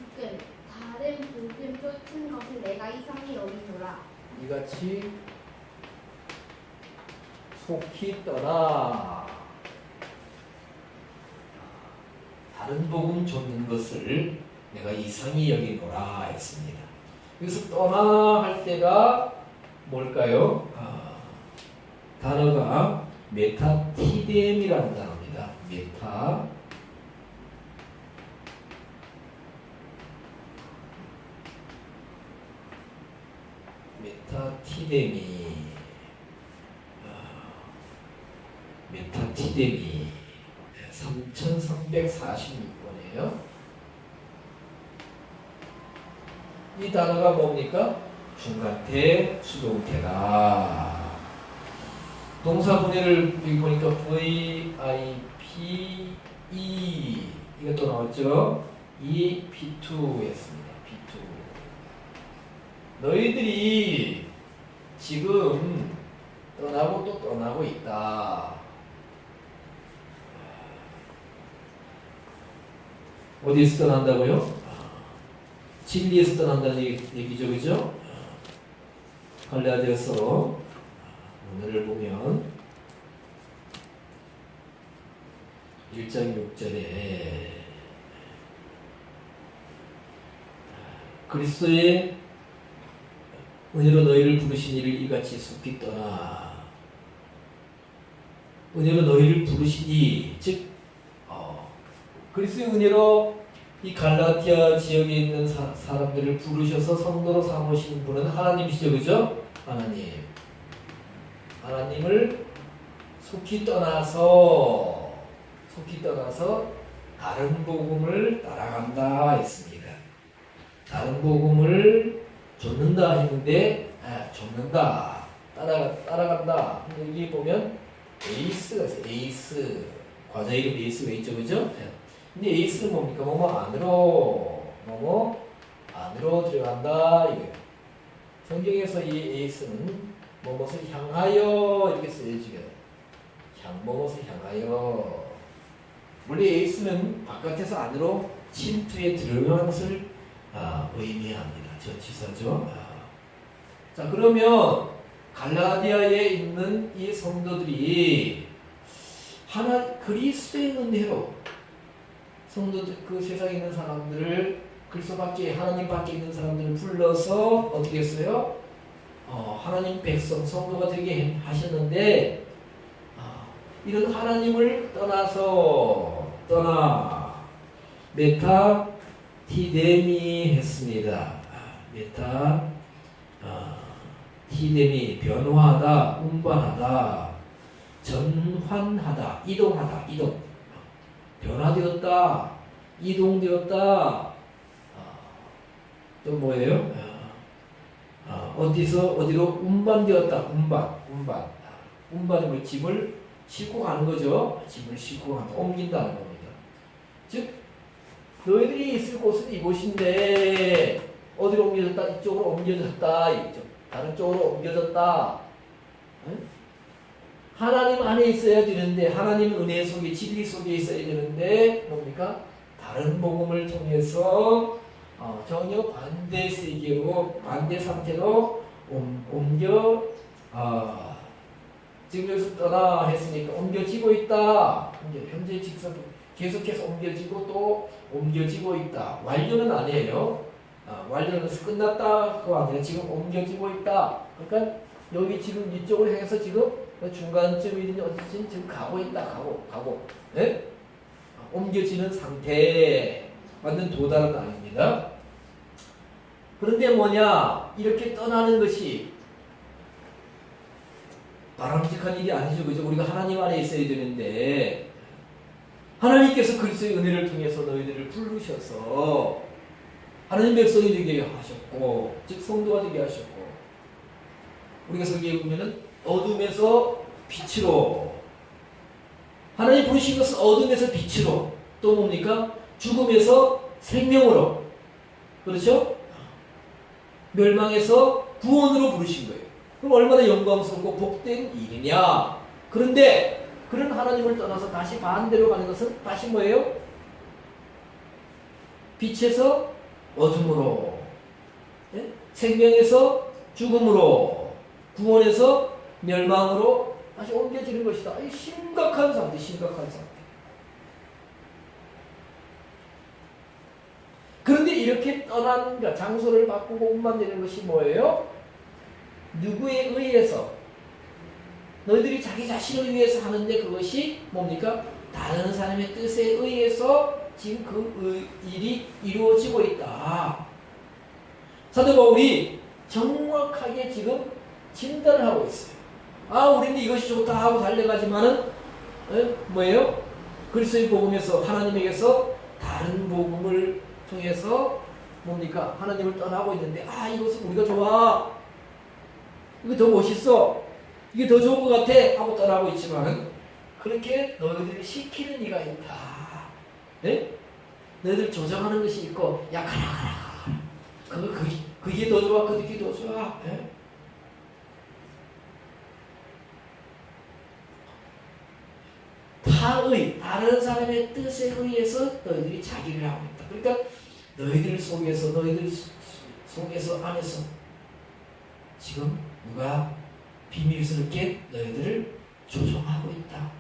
복음 쫓은 것을 내가 이상히 여기노라. 이같이 속히 떠나 다른 복음 쫓는 것을 내가 이상히 여기노라 했습니다. 여기서 떠나 할 때가 뭘까요? 단어가 메타티뎀이라는 단어입니다. 메타티뎀이 3346번이에요. 이 단어가 뭡니까? 중간태, 수동태다. 동사분해를 여기 보니까 VIP, 이것도 나왔죠? P2였습니다. P2. 너희들이 지금 떠나고 또 떠나고 있다. 어디에서 떠난다고요? 진리에서 떠난다는 얘기죠, 그죠? 갈라디아서 오늘을 보면 1장 6절에 그리스도의 은혜로 너희를 부르신 이를 이같이 속히 떠나. 은혜로 너희를 부르시니, 즉 그리스도의 은혜로 이 갈라디아 지역에 있는 사람들을 부르셔서 성도로 삼으신 분은 하나님이시죠, 그죠? 하나님을 속히 떠나서 다른 복음을 따라간다 했습니다. 다른 복음을 좇는다 했는데 따라간다. 여기 보면 에이스가 있어요. 에이스 과자 이름 에이스가 있죠, 그죠? 근데 에이스는 뭡니까? 뭐뭐 안으로 들어간다 이거예요. 성경에서 이 에이스는 뭐뭇을 향하여 이렇게 쓰여지게 뭐뭇을 향하여 원래 에이스는 바깥에서 안으로 침투에 들어가는 것을 의미합니다. 전치사죠. 자, 그러면 갈라디아에 있는 이 성도들이 그리스도의 은혜로 성도들, 그 세상에 있는 사람들을 그리스도 밖에, 하나님 밖에 있는 사람들을 불러서 어떻게 했어요? 하나님 백성, 성도가 되게 하셨는데, 이런 하나님을 메타 티데미 했습니다. 티데미, 변화하다, 운반하다, 전환하다, 이동하다, 변화되었다, 이동되었다. 또 뭐예요? 어디로 운반되었다. 운반이 뭐 짐을 싣고 가는 거죠. 짐을 싣고 가는, 옮긴다는 겁니다. 즉 너희들이 있을 곳은 이곳인데 어디로 옮겨졌다? 이쪽으로 옮겨졌다. 이쪽. 다른 쪽으로 옮겨졌다. 응? 하나님 안에 있어야 되는데, 하나님 은혜 속에, 진리 속에 있어야 되는데 뭡니까? 다른 복음을 통해서 전혀 반대 세계로, 반대 상태로 지금 여기서 떠나 했으니까 옮겨지고 있다. 현재 직선 계속해서 옮겨지고 또 옮겨지고 있다. 완료는 아니에요. 완료는 끝났다 그거 아니에요. 지금 옮겨지고 있다. 그러니까 여기 지금 이쪽으로 향해서 지금 중간쯤이든지 어디든 지금 가고 있다. 가고. 네? 옮겨지는 상태. 완전 도달은 아닙니다. 그런데 뭐냐? 이렇게 떠나는 것이 바람직한 일이 아니죠. 그죠? 우리가 하나님 안에 있어야 되는데, 하나님께서 그리스도의 은혜를 통해서 너희들을 부르셔서 하나님 백성이 되게 하셨고, 즉 성도가 되게 하셨고, 우리가 성경에 보면은 어둠에서 빛으로, 하나님 부르신 것은 어둠에서 빛으로, 또 뭡니까? 죽음에서 생명으로, 그렇죠? 멸망에서 구원으로 부르신 거예요. 그럼 얼마나 영광스럽고 복된 일이냐? 그런데 그런 하나님을 떠나서 다시 반대로 가는 것은 다시 뭐예요? 빛에서 어둠으로, 예? 생명에서 죽음으로, 구원에서 멸망으로 다시 옮겨지는 것이다. 이 심각한 상태. 그런데 이렇게 떠난 장소를 바꾸고 운반되는 것이 뭐예요? 누구에 의해서? 너희들이 자기 자신을 위해서 하는데 그것이 뭡니까? 다른 사람의 뜻에 의해서 지금 그 일이 이루어지고 있다. 사도 바울이 정확하게 지금 진단을 하고 있어요. 우리는 이것이 좋다 하고 달려가지만은 뭐예요? 그리스도의 복음에서, 하나님에게서 다른 복음을 통해서 뭡니까? 하나님을 떠나고 있는데, 이것은 우리가 좋아, 이거 더 멋있어, 이게 더 좋은 것 같아 하고 떠나고 있지만, 그렇게 너희들이 시키는 이가 있다. 네? 너희들 조정하는 것이 있고, 야 가라. 그게 더 좋아, 그게 더 좋아. 네? 다른 사람의 뜻에 의해서 너희들이 자기를 하고 있다. 그러니까 너희들 속에서 안에서 지금 누가 비밀스럽게 너희들을 조종하고 있다.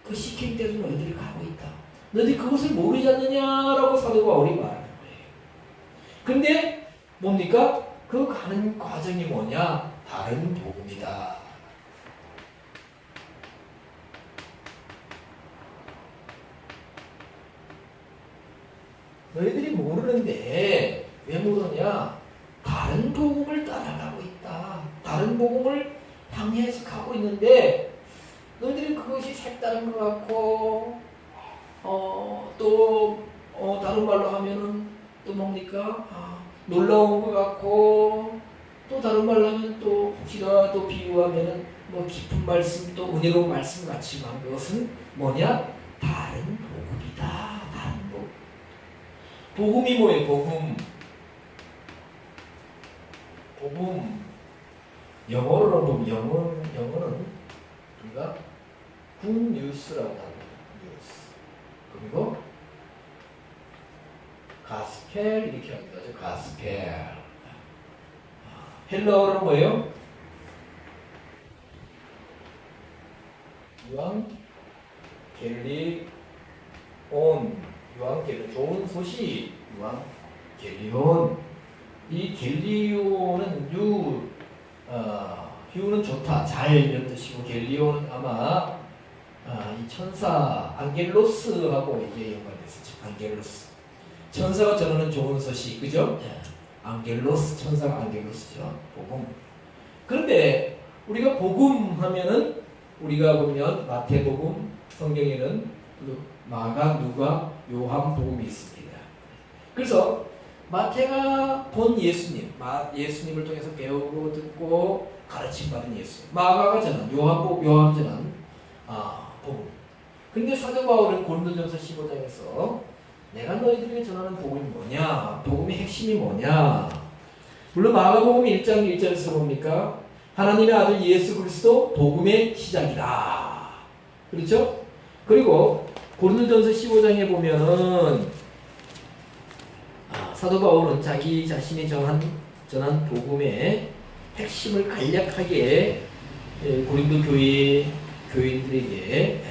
그 시킨 대로 너희들이 가고 있다. 너희들이 그것을 모르지 않느냐라고 사도 바울이 말하는 거예요. 그런데 뭡니까? 그 가는 과정이 뭐냐? 다른 복음이다. 너희들이 모르는데 왜 모르냐? 다른 복음을 따라가고 있다. 다른 복음을 향해서 가고 있는데 너희들이 그것이 색다른 것 같고 또 다른 말로 하면은 또 뭡니까? 놀라운 것 같고 또 다른 말로 하면 또 혹시라도 비유하면은 뭐 깊은 말씀 또 은혜로운 말씀 같지만 그것은 뭐냐? 다른 복음이다. 다른 복음. 복음이 뭐예요? 복음. 영어로 보면 영어는 우리가 굿뉴스라고 합니다. 그리고 가스펠 이렇게 합니다. 가스펠. 헬라어로는 뭐예요? 유앙 갤리온, 좋은 소식, 유앙 갤리온. 이 갤리온은 휴는 좋다, 잘 이런 뜻이고, 갤리온은 아마 이 천사 안겔로스하고 이게 연관됐었죠. 안겔로스. 천사가 전하는 좋은 소식, 그죠? 안겔로스, 천사가 안겔로스죠. 복음. 그런데 우리가 복음 하면은 우리가 보면 마태복음, 성경에는 마가, 누가, 요한 복음이 있습니다. 그래서 마태가 본 예수님을 통해서 배우고 듣고 가르침 받은 예수. 마가가 전한 요한 전한 복음. 근데 사도 바울은 고린도전서 15장에서 내가 너희들에게 전하는 복음이 뭐냐? 복음의 핵심이 뭐냐? 물론 마가복음 1장 1절에서 뭡니까? 하나님의 아들 예수 그리스도 복음의 시작이다. 그렇죠? 그리고 고린도전서 15장에 보면은 사도 바울은 자기 자신이 전한 복음의 핵심을 간략하게 고린도 교인들에게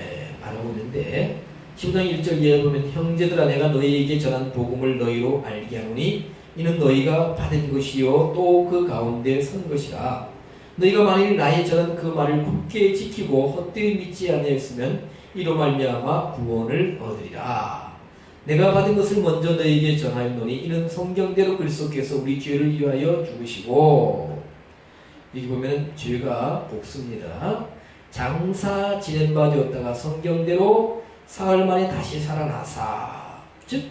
말하고 있는데 15장 1절 이하에 보면 형제들아 내가 너희에게 전한 복음을 너희로 알게 하노니 이는 너희가 받은 것이요 또 그 가운데 선 것이라. 너희가 만일 나의 전한 그 말을 굳게 지키고 헛되이 믿지 아니하였으면 이로 말미암아 구원을 얻으리라. 내가 받은 것을 먼저 너희에게 전하였노니 이는 성경대로 그리스도께서 우리 죄를 위하여 죽으시고, 여기 보면 죄가 복수입니다. 장사 지낸 바 되었다가 성경대로 사흘 만에 다시 살아나사. 즉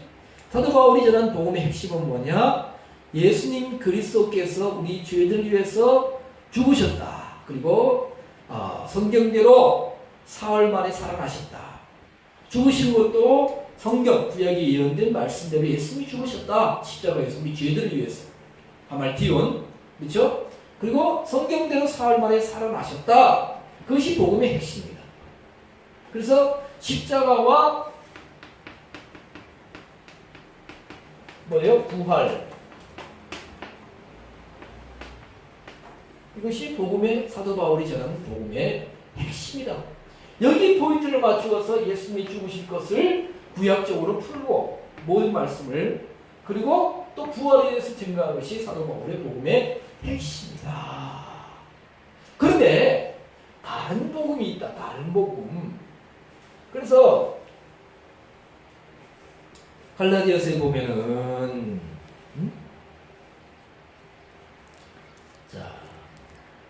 사도 바울이 전한 복음의 핵심은 뭐냐? 예수님 그리스도께서 우리 죄들 위해서 죽으셨다. 그리고 성경대로 사흘 만에 살아나셨다. 죽으신 것도 성경 구약에 예언된 말씀대로 예수님이 죽으셨다. 십자가에서 우리 죄들을 위해서. 하말티온, 그렇죠? 그리고 성경대로 사흘 만에 살아나셨다. 그것이 복음의 핵심입니다. 그래서 십자가와 뭐예요? 부활. 이것이 복음의 사도 바울이 전하는 복음의 핵심이다. 여기 포인트를 맞추어서 예수님이 죽으실 것을 구약적으로 풀고 모든 말씀을, 그리고 또 부활에 대해서 증거하는 것이 사도 바울의 복음의 핵심이다. 그런데 다른 복음이 있다. 다른 복음. 그래서 갈라디아서에 보면은 자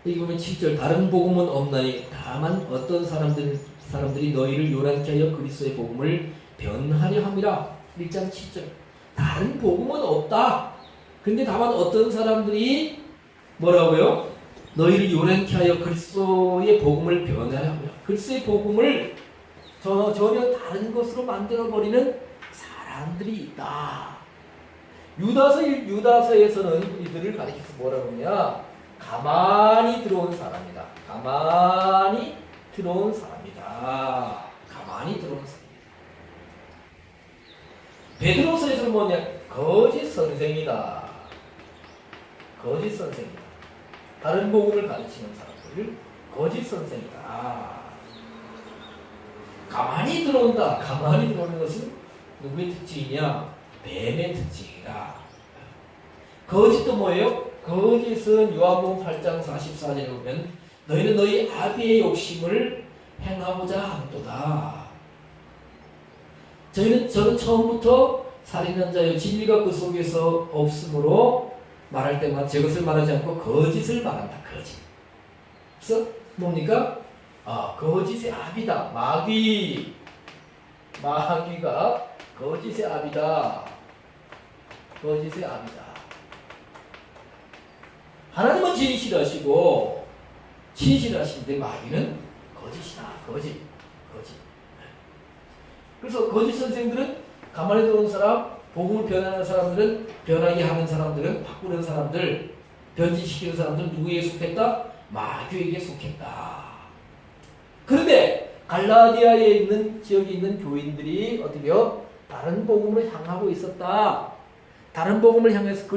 여기 보면 7절 다른 복음은 없나니 다만 어떤 사람들이 너희를 요란케 하여 그리스도의 복음을 변하려 함이라. 1장 7절 다른 복음은 없다. 근데 다만 어떤 사람들이 뭐라고요? 너희를 요란케 하여 그리스도의 복음을 변하려 함이라. 그리스도의 복음을 전혀 다른 것으로 만들어버리는 사람들이 있다. 유다서에서는 이들을 가리켜서 뭐라고 하냐? 가만히 들어온 사람이다. 가만히 들어온 사람이다. 가만히 들어온 사람이다. 베드로서에서는 뭐냐? 거짓 선생이다. 거짓 선생이다. 다른 복음을 가르치는 사람들 거짓 선생이다. 가만히 들어온다. 가만히 들어오는 것은 누구의 특징이냐? 뱀의 특징이다. 거짓도 뭐예요? 거짓은 요한복음 8장 44절에 보면 너희는 너희 아비의 욕심을 행하고자 하는도다. 저는 처음부터 살인한 자여 진리가 그 속에서 없으므로 말할 때마다 제 것을 말하지 않고 거짓을 말한다. 거짓. 그래서 뭡니까? 거짓의 아비다. 마귀가 거짓의 아비다. 거짓의 아비다. 하나님은 진실하시고 신실하신데 마귀는 거짓이다. 거짓. 그래서 거짓 선생들은 가만히 들어온 사람, 복음을 변하는 사람들은, 변하게 하는 사람들은, 바꾸는 사람들, 변질시키는 사람들은 누구에게 속했다? 마귀에게 속했다. 그런데 갈라디아에 있는 지역에 있는 교인들이 어떻게요? 다른 복음으로 향하고 있었다. 다른 복음을 향해서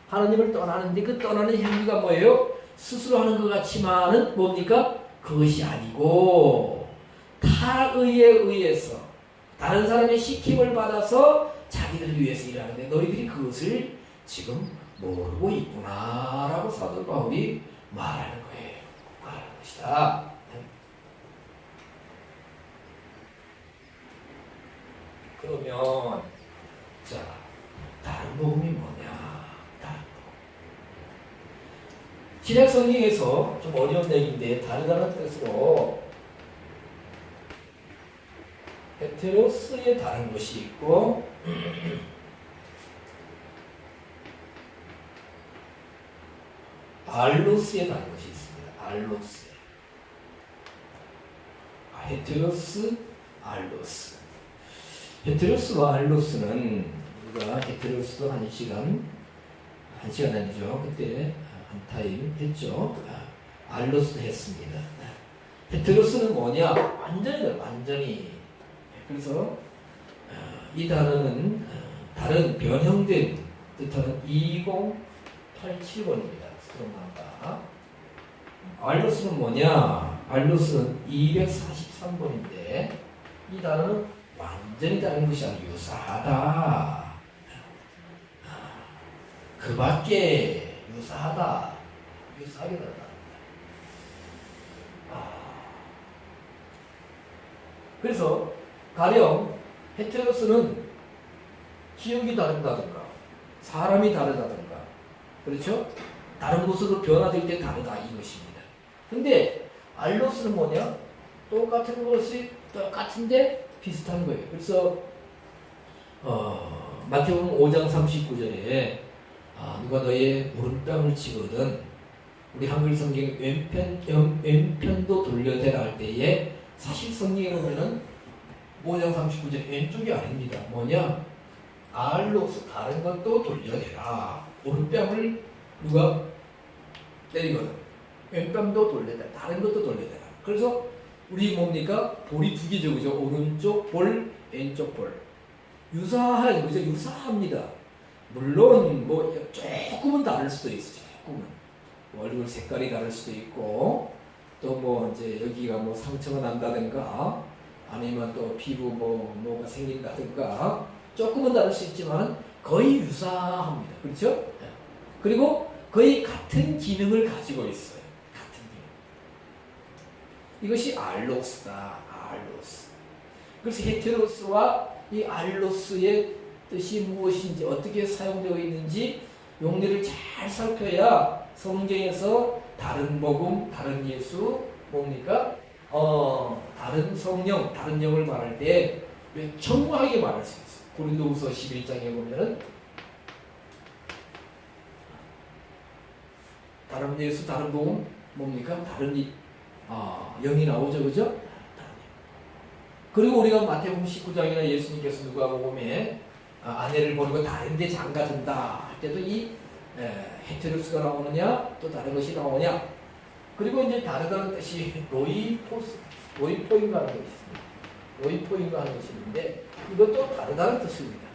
하나님을 떠나는데 그 떠나는 행위가 뭐예요? 스스로 하는 것 같지만은 뭡니까? 그것이 아니고 타의에 의해서 다른 사람의 시킴을 받아서 자기들을 위해서 일하는데 너희들이 그것을 지금 모르고 있구나라고 사도 바울이 말하는 거예요. 말하는 것이다. 그러면 자 다른 복음이 뭐냐? 다른 복음. 신약 성경에서 좀 어려운 얘기인데 다르다는 뜻으로 헤테로스에 다른 것이 있고 알로스에 다른 것이 있습니다. 알로스. 헤테로스, 알로스. 헤테로스와 알로스는 우리가 헤테로스도 한 시간 아니죠. 그때 한 타임 했죠. 알로스도 했습니다. 헤테로스는 뭐냐? 완전히. 그래서 이 단어는 다른 변형된 뜻하는 20870번입니다. 스트롱함과 알로스는 뭐냐? 알로스는 243번인데 이 단어는 완전히 다른 것이 아니고 유사하다. 그 밖에 유사하게 다르다. 그래서 가령 헤테로스는 지역이 다르다든가 사람이 다르다든가 그렇죠? 다른 모습으로 변화될 때 다르다 이것입니다. 근데 알로스는 뭐냐? 똑같은 것이 똑같은데 비슷한 거예요. 그래서 마태복음 5장 39절에 누가 너의 오른뺨을 치거든 우리 한글 성경 왼편도 돌려대라 할 때에 사실 성경에 보면은 5장 39절 왼쪽이 아닙니다. 뭐냐? 알로스 다른 것도 돌려내라. 오른뺨을 누가 때리거든 왼뺨도 돌려대라. 다른 것도 돌려대라. 그래서 우리 뭡니까? 볼이 두 개죠. 그죠? 오른쪽 볼, 왼쪽 볼. 유사하죠. 그죠? 유사합니다. 물론 뭐 조금은 다를 수도 있어요. 조금은. 얼굴 색깔이 다를 수도 있고 또 뭐 이제 여기가 뭐 상처가 난다든가 아니면 또 피부 뭐가 생긴다든가 조금은 다를 수 있지만 거의 유사합니다. 그렇죠? 그리고 거의 같은 기능을 가지고 있어요. 같은 기능. 이것이 알로스다. 알로스. 그래서 헤테로스와 이 알로스의 뜻이 무엇인지 어떻게 사용되어 있는지 용례를 잘 살펴야 성경에서 다른 복음, 다른 예수 뭡니까? 다른 성령, 다른 영을 말할 때 정확하게 말할 수 있어요. 고린도후서 11장에 보면은 다른 예수, 다른 복음 뭡니까? 다른 영이 나오죠, 그죠? 그리고 우리가 마태복음 19장이나 예수님께서 누가복음에 아내를 버리고 다른 데 장가든다 할 때도 이 헤테로스가 나오느냐 또 다른 것이 나오냐 그리고 이제 다르다는 뜻이 로이포인가 하는 것이 있습니다. 로이포인가 하는 것이 있는데 이것도 다르다는 뜻입니다.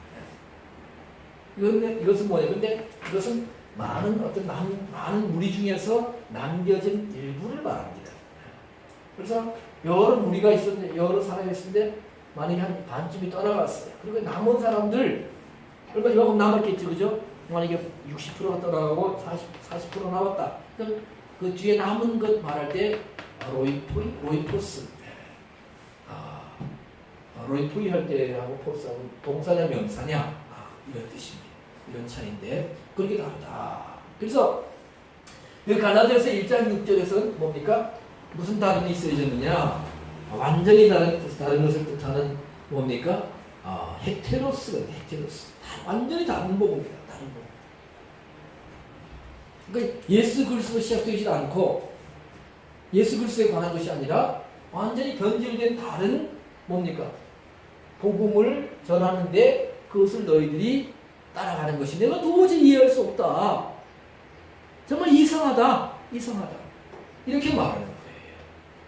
이것은 뭐냐? 근데 이것은 많은 무리 중에서 남겨진 일부를 말합니다. 그래서 여러 무리가 있었는데 여러 사람이 있었는데 만약에 한 반쯤이 떠나갔어요. 그리고 남은 사람들 그러면 이만큼 남았겠죠, 그죠? 만약에 60%가 떠나가고 40% 남았다. 그럼 그 뒤에 남은 것 말할 때 로이포스 로이포이 할 때하고 포스하고 동사냐 명사냐 이런 뜻입니다. 이런 차이인데 그렇게 다르다. 그래서 그 갈라디아서 1장 6절에서는 뭡니까? 무슨 다름이 있어졌느냐? 완전히 다른 것을 뜻하는 뭡니까? 헤테로스. 완전히 다른 복음이다. 다른 복음. 그러니까 예수 그리스도 시작되지 않고 예수 그리스도에 관한 것이 아니라 완전히 변질된 다른 뭡니까? 복음을 전하는데 그것을 너희들이 따라가는 것이 내가 도저히 이해할 수 없다. 정말 이상하다. 이렇게 말하는 거예요.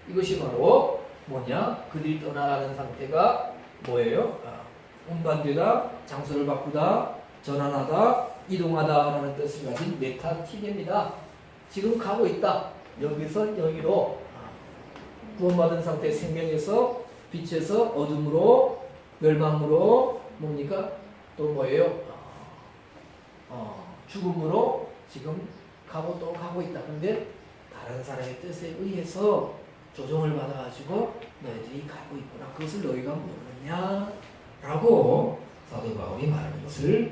이것이 바로 뭐냐? 그들이 떠나가는 상태가 뭐예요? 운반되다, 장소를 바꾸다, 전환하다, 이동하다라는 뜻을 가진 메타티입니다. 지금 가고 있다. 여기서 여기로 구원받은 상태 생명에서 빛에서 어둠으로 멸망으로 뭡니까? 또 뭐예요? 죽음으로 지금 가고 또 가고 있다. 근데 다른 사람의 뜻에 의해서 조종을 받아가지고 너희들이 가고 있구나. 그것을 너희가 모르느냐? 라고 사도 바울이 말하는 것을